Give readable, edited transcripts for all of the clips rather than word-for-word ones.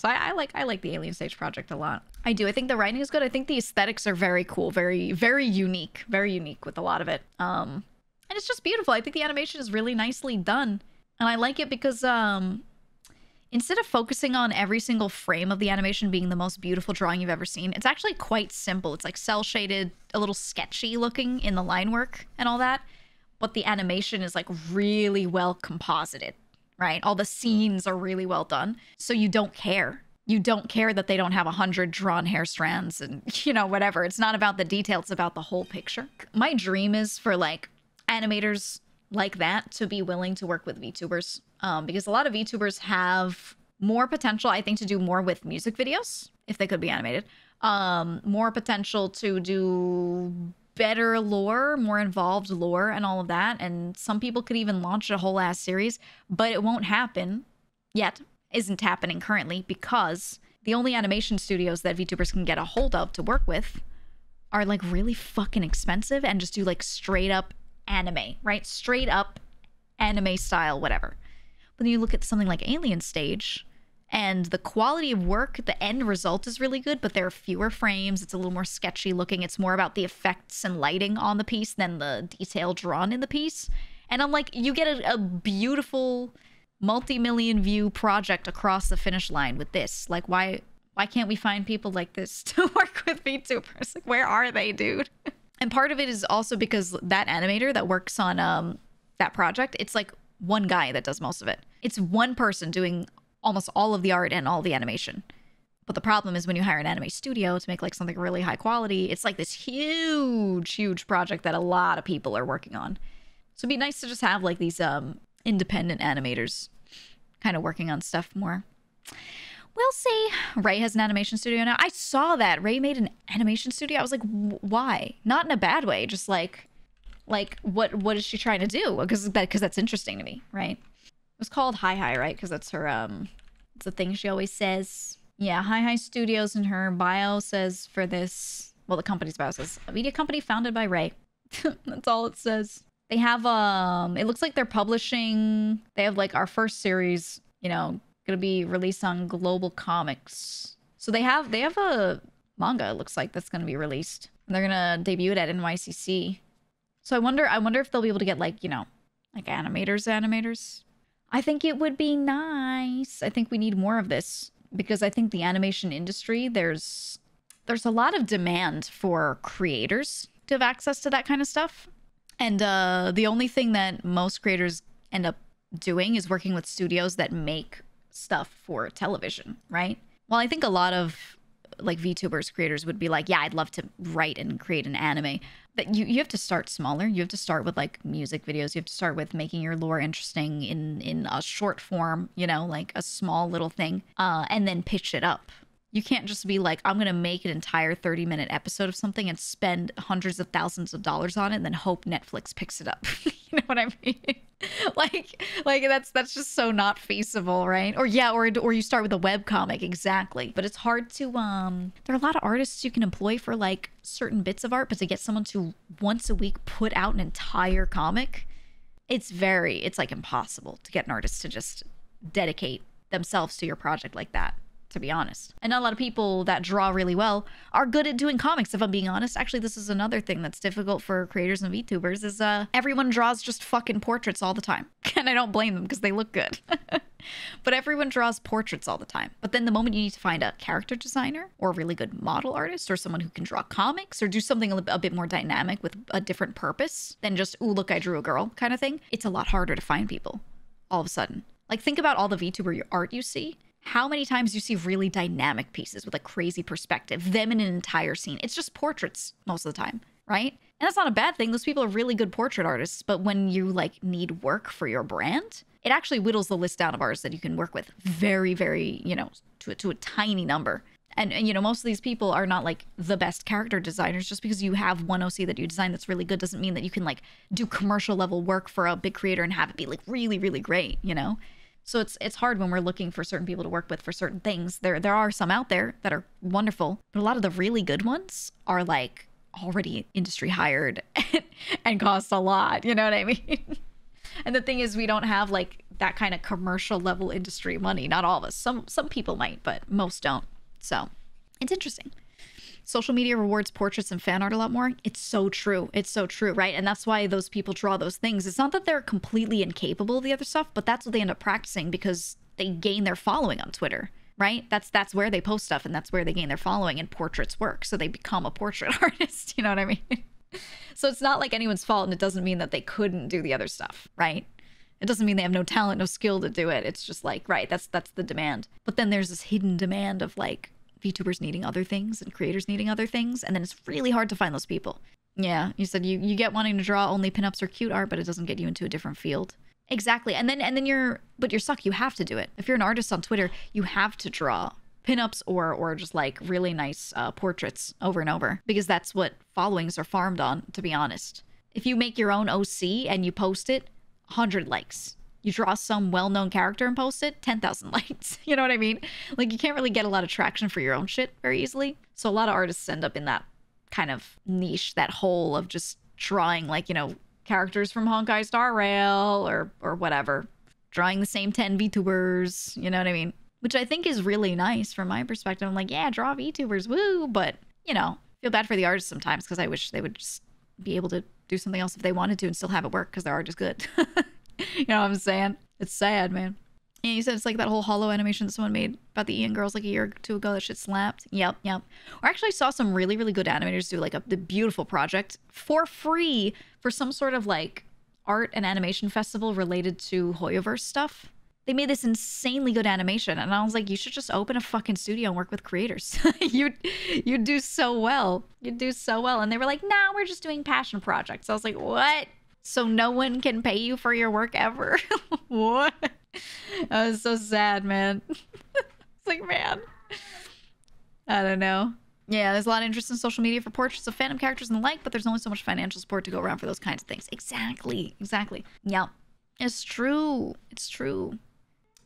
So I like the Alien Stage project a lot. I do. I think the writing is good. I think the aesthetics are very cool, very unique with a lot of it. And it's just beautiful. I think the animation is really nicely done, and I like it because instead of focusing on every single frame of the animation being the most beautiful drawing you've ever seen, it's actually quite simple. It's like cell shaded, a little sketchy looking in the line work and all that, but the animation is like really well composited, right? All the scenes are really well done, so you don't care. You don't care that they don't have 100 drawn hair strands and, you know, whatever. It's not about the detail, it's about the whole picture. My dream is for like animators like that to be willing to work with VTubers, because a lot of VTubers have more potential, I think, to do more with music videos if they could be animated. More potential to do better lore, more involved lore and all of that. And some people could even launch a whole ass series, but it won't happen yet. Isn't happening currently because the only animation studios that VTubers can get a hold of to work with are like really fucking expensive and just do like straight up anime, right? Straight up anime style, whatever. But then you look at something like Alien Stage and the quality of work, the end result is really good, but there are fewer frames. It's a little more sketchy looking. It's more about the effects and lighting on the piece than the detail drawn in the piece. And I'm like, you get a beautiful multi-million view project across the finish line with this. Like, why can't we find people like this to work with VTubers? Like, where are they, dude? And part of it is also because that animator that works on that project, it's like one guy that does most of it. It's one person doing almost all of the art and all the animation. But the problem is when you hire an anime studio to make like something really high quality, it's like this huge project that a lot of people are working on. So it'd be nice to just have like these independent animators kind of working on stuff more. We'll see. Ray has an animation studio now. I saw that. Ray made an animation studio. I was like, why? Not in a bad way. Just like what is she trying to do? Because that's interesting to me, right? It was called Hi, right? Because that's her, it's the thing she always says. Yeah, Hi Studios in her bio says for this, well, the company's bio says, a media company founded by Ray. That's all it says. They have, it looks like they're publishing, they have like our first series, you know, gonna be released on Global Comics. So they have a manga, it looks like, that's gonna be released. And they're gonna debut it at NYCC. So I wonder if they'll be able to get like, you know, like animators. I think it would be nice. I think we need more of this because I think the animation industry, there's a lot of demand for creators to have access to that kind of stuff. And the only thing that most creators end up doing is working with studios that make stuff for television, right? Well, I think a lot of like VTubers creators would be like, yeah, I'd love to write and create an anime. But you have to start smaller. You have to start with like music videos. You have to start with making your lore interesting in a short form, you know, like a small little thing, and then pitch it up. You can't just be like, I'm going to make an entire 30-minute episode of something and spend hundreds of thousands of dollars on it and then hope Netflix picks it up. You know what I mean? like that's just so not feasible, right? Or yeah, or you start with a webcomic, exactly. But it's hard to, there are a lot of artists you can employ for like certain bits of art, but to get someone to once a week put out an entire comic, it's like impossible to get an artist to just dedicate themselves to your project like that, to be honest. And not a lot of people that draw really well are good at doing comics, if I'm being honest. Actually, this is another thing that's difficult for creators and VTubers is everyone draws just fucking portraits all the time. And I don't blame them because they look good. But everyone draws portraits all the time. But then the moment you need to find a character designer or a really good model artist or someone who can draw comics or do something a bit more dynamic with a different purpose than just, ooh, look, I drew a girl kind of thing, it's a lot harder to find people all of a sudden. Like, think about all the VTuber art you see. How many times you see really dynamic pieces with a crazy perspective, them in an entire scene? It's just portraits most of the time, right? And that's not a bad thing. Those people are really good portrait artists. But when you like need work for your brand, it actually whittles the list down of artists that you can work with very, very, you know, to a tiny number. And, you know, most of these people are not like the best character designers. Just because you have one OC that you design that's really good doesn't mean that you can like do commercial level work for a big creator and have it be like really, really great, you know? So it's hard when we're looking for certain people to work with for certain things. There are some out there that are wonderful, but a lot of the really good ones are like already industry hired and cost a lot. You know what I mean? And the thing is, we don't have like that kind of commercial level industry money. Not all of us. Some people might, but most don't. So it's interesting. Social media rewards portraits and fan art a lot more. It's so true. It's so true, right? And that's why those people draw those things. It's not that they're completely incapable of the other stuff, but that's what they end up practicing because they gain their following on Twitter, right? That's where they post stuff, and that's where they gain their following, and portraits work. So they become a portrait artist. You know what I mean? So it's not like anyone's fault, and it doesn't mean that they couldn't do the other stuff, right? It doesn't mean they have no talent, no skill to do it. It's just like, right, that's the demand. But then there's this hidden demand of like VTubers needing other things and creators needing other things, and then it's really hard to find those people. Yeah, you said you get wanting to draw only pinups or cute art, but it doesn't get you into a different field. Exactly. And then you're stuck. You have to do it. If you're an artist on Twitter, you have to draw pinups or just like really nice portraits over and over, because that's what followings are farmed on, to be honest. If you make your own OC and you post it, 100 likes. You draw some well-known character and post it, 10,000 likes. You know what I mean? Like, you can't really get a lot of traction for your own shit very easily. So a lot of artists end up in that kind of niche, that hole of just drawing, like, you know, characters from Honkai Star Rail or whatever. Drawing the same 10 VTubers, you know what I mean? Which I think is really nice from my perspective. I'm like, yeah, draw VTubers, woo! But, you know, feel bad for the artists sometimes, because I wish they would just be able to do something else if they wanted to and still have it work, because their art is good. You know what I'm saying? It's sad, man. Yeah, you said it's like that whole hollow animation that someone made about the Ian girls like a year or two ago. That shit slapped. Yep. Or actually saw some really, really good animators do like the beautiful project for free for some sort of like art and animation festival related to Hoyoverse stuff. They made this insanely good animation, and I was like, you should just open a fucking studio and work with creators. You'd do so well. You'd do so well. And they were like, nah, we're just doing passion projects. I was like, what? So no one can pay you for your work ever? What? I was so sad, man. It's like, man, I don't know. Yeah, there's a lot of interest in social media for portraits of fandom characters and the like, but there's only so much financial support to go around for those kinds of things. Exactly. Yeah, it's true.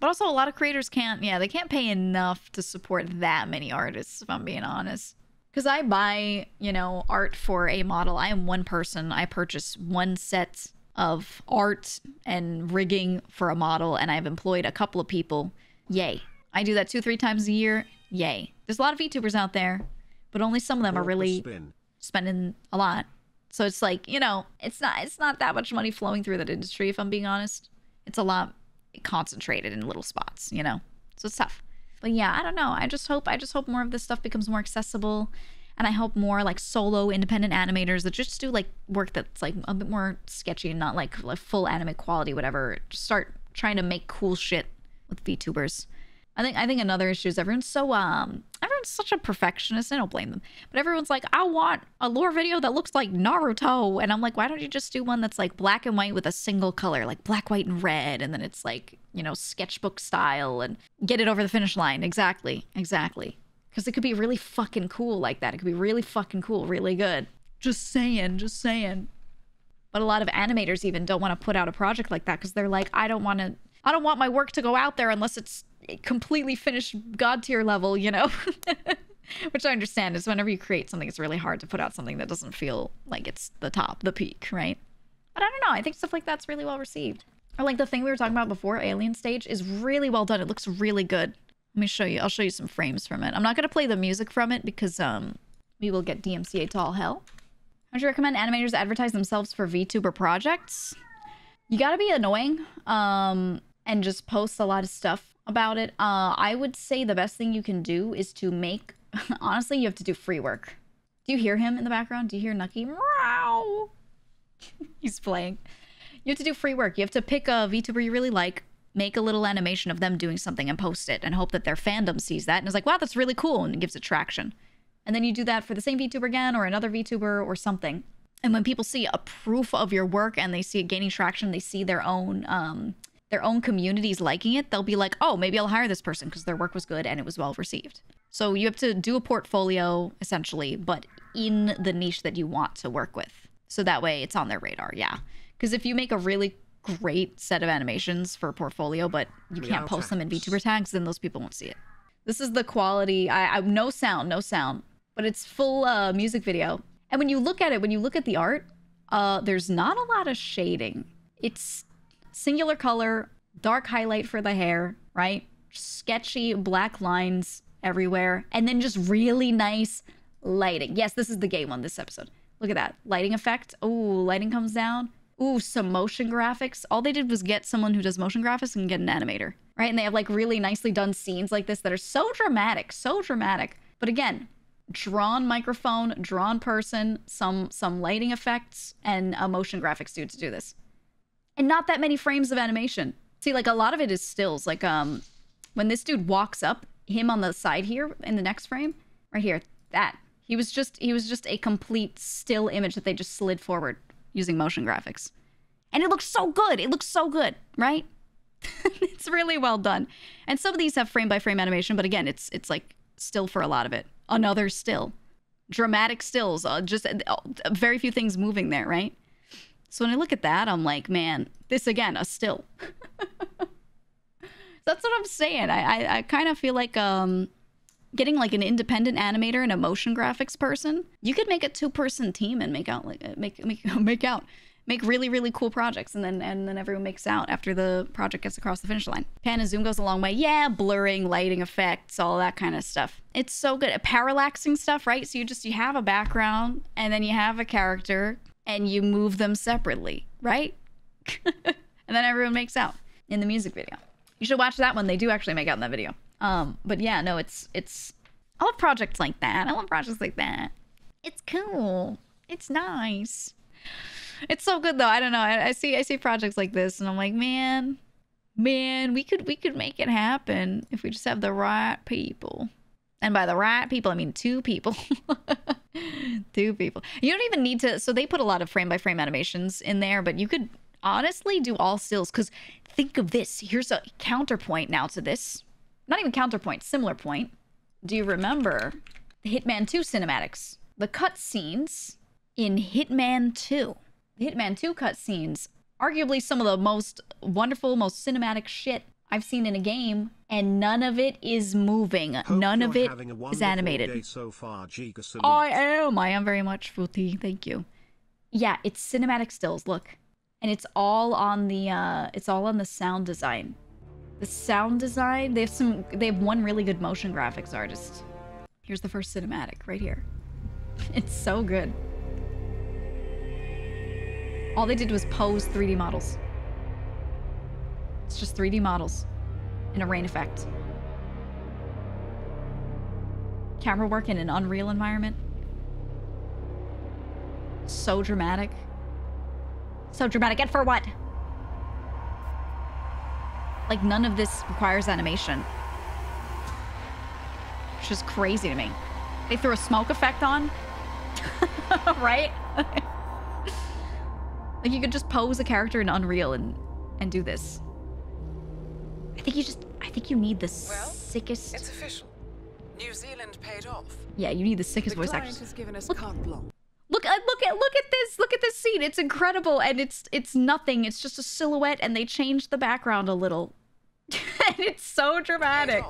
But also a lot of creators they can't pay enough to support that many artists, if I'm being honest. Because I buy, you know, art for a model. I am one person. I purchase one set of art and rigging for a model, and I've employed a couple of people. Yay. I do that 2-3 times a year. Yay. There's a lot of VTubers out there, but only some of them are really spending a lot. So it's like, you know, it's not that much money flowing through that industry, if I'm being honest. It's a lot concentrated in little spots, you know? So it's tough. But yeah, I don't know. I just hope more of this stuff becomes more accessible, and I hope more like solo independent animators that just do like work that's like a bit more sketchy and not like full anime quality, whatever, just start trying to make cool shit with VTubers. I think another issue is everyone's such a perfectionist. I don't blame them, but everyone's like, I want a lore video that looks like Naruto, and I'm like, why don't you just do one that's like black and white with a single color, like black, white, and red, and then it's like, you know, sketchbook style, and get it over the finish line. Exactly, because it could be really fucking cool like that. It could be really fucking cool, really good. Just saying. But a lot of animators even don't want to put out a project like that because they're like, I don't want my work to go out there unless it's completely finished god tier level, you know? Which I understand is whenever you create something, it's really hard to put out something that doesn't feel like it's the peak, right? But I don't know. I think stuff like that's really well received. Or like the thing we were talking about before, Alien Stage, is really well done. It looks really good. Let me show you. I'll show you some frames from it. I'm not going to play the music from it because we will get DMCA to all hell. Would you recommend animators advertise themselves for VTuber projects? You got to be annoying and just post a lot of stuff about it. I would say the best thing you can do is to make... Honestly, you have to do free work. Do you hear him in the background? Do you hear Nucky? Meow! He's playing. You have to do free work. You have to pick a VTuber you really like, make a little animation of them doing something and post it, and hope that their fandom sees that and is like, wow, that's really cool, and it gives it traction. And then you do that for the same VTuber again, or another VTuber, or something. And when people see a proof of your work and they see it gaining traction, they see their own communities liking it, they'll be like, oh, maybe I'll hire this person because their work was good and it was well received. So you have to do a portfolio, essentially, but in the niche that you want to work with. So that way it's on their radar, yeah. Because if you make a really great set of animations for a portfolio, but you can't post them in VTuber tags, then those people won't see it. This is the quality. No sound, but it's full music video. And when you look at it, when you look at the art, there's not a lot of shading. It's singular color, dark highlight for the hair, right? Sketchy black lines everywhere, and then just really nice lighting. Yes, this is the gay one this episode. Look at that. Lighting effect. Oh, lighting comes down. Ooh, some motion graphics. All they did was get someone who does motion graphics and get an animator, right? And they have like really nicely done scenes like this that are so dramatic, so dramatic. But again, drawn microphone, drawn person, some lighting effects, and a motion graphics dude to do this. And not that many frames of animation. See, like a lot of it is stills. Like when this dude walks up, him on the side here in the next frame, right here, that. He was just a complete still image that they just slid forward using motion graphics. And it looks so good. It looks so good, right? It's really well done. And some of these have frame by frame animation, but again, it's like still for a lot of it. Another still. Dramatic stills, just very few things moving there, right? So when I look at that, I'm like, man, this again, a still. That's what I'm saying. I kind of feel like getting like an independent animator and a motion graphics person, you could make a 2-person team and make really, really cool projects, and then everyone makes out after the project gets across the finish line. Pan and zoom goes a long way. Yeah, blurring, lighting effects, all that kind of stuff. It's so good. Parallaxing stuff, right? So you have a background, and then you have a character, and you move them separately, right? And then everyone makes out in the music video. You should watch that one. They do actually make out in that video. But yeah, no, it's I love projects like that. I love projects like that. It's cool. It's nice. It's so good though. I don't know. I see projects like this and I'm like, man, we could make it happen if we just have the right people. And by the right people, I mean 2 people. 2 people. You don't even need to, so they put a lot of frame by frame animations in there, but you could honestly do all stills, because think of this. Here's a counterpoint now to this. Not even counterpoint, similar point. Do you remember the Hitman 2 cinematics? The cutscenes in Hitman 2. The Hitman 2 cutscenes, arguably some of the most wonderful, most cinematic shit I've seen in a game, and none of it is moving. None of it is animated. So far, GEEGA. I am very much, Fruity. Thank you. Yeah, it's cinematic stills, look. And it's all on the sound design. The sound design, they have one really good motion graphics artist. Here's the first cinematic right here. It's so good. All they did was pose 3D models. It's just 3D models in a rain effect. Camera work in an Unreal environment. So dramatic. So dramatic. And for what? Like, none of this requires animation. Which is crazy to me. They threw a smoke effect on. Right? Like, you could just pose a character in Unreal and do this. I think you need the sickest... It's official. New Zealand paid off. Yeah, you need the sickest voice actors. Has given us carte blanche. Look at this! Look at this scene! It's incredible, and it's nothing. It's just a silhouette, and they changed the background a little. And it's so dramatic.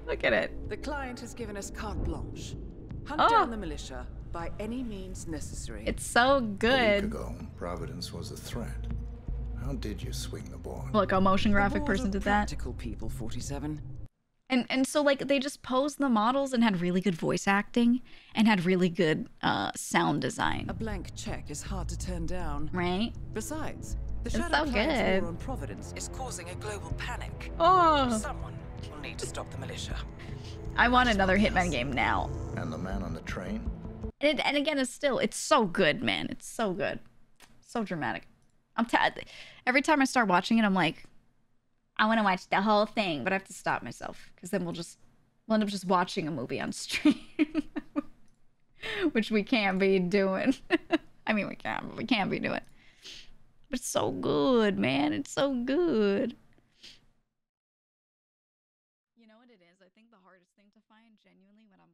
Look at it. The client has given us carte blanche. Hunt down the militia by any means necessary. It's so good. A week ago, Providence was a threat. How did you swing the board? Look, a motion graphic person did that. Practical people, 47. And so, like, they just posed the models and had really good voice acting and had really good sound design. A blank check is hard to turn down. Right? Besides, the It's shadow so plan's good. war on Providence is causing a global panic. Oh! Someone will need to stop the militia. I want another Hitman game now. And the man on the train? And again, it's so good, man. It's so good. So dramatic. Every time I start watching it, I'm like, I want to watch the whole thing, but I have to stop myself because then we'll end up just watching a movie on stream, which we can't be doing. I mean, we can't be doing. But it's so good, man. It's so good. You know what it is? I think the hardest thing to find genuinely when I'm